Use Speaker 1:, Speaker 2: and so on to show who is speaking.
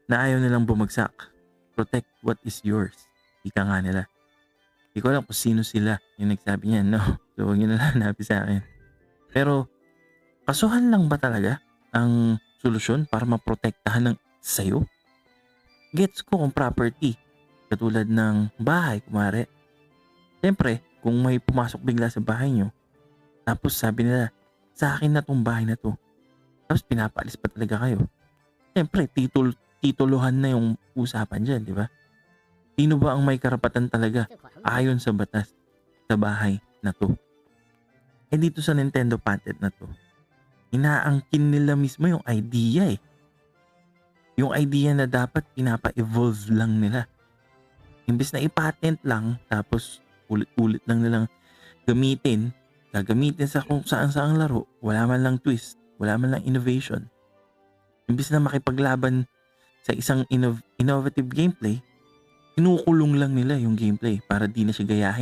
Speaker 1: na ayaw nilang bumagsak. Protect what is yours. Ika nga nila. Hindi ko alam kung sino sila yung nagsabi niyan, no? So, huwag nyo na lang hanapin sa akin. Pero, kasuhan lang ba talaga ang solusyon para maprotektahan ng sayo? Gets ko kung property, katulad ng bahay, kumare. Siyempre, kung may pumasok bigla sa bahay nyo, tapos sabi nila, sa akin na tong bahay na to. Tapos pinapaalis pa talaga kayo. Siyempre, tituluhan na yung usapan dyan, di ba? Sino ba ang may karapatan talaga ayon sa batas sa bahay na to? Eh dito sa Nintendo patent na to, inaangkin nila mismo yung idea eh. Yung idea na dapat pinapa-evolve lang nila. Imbes na i-patent lang, tapos ulit-ulit lang nilang gagamitin sa kung saan-saang laro, wala man lang twist, wala man lang innovation. Imbes na makipaglaban sa isang innovative gameplay, kinukulong lang nila yung gameplay para di na siya gayahin.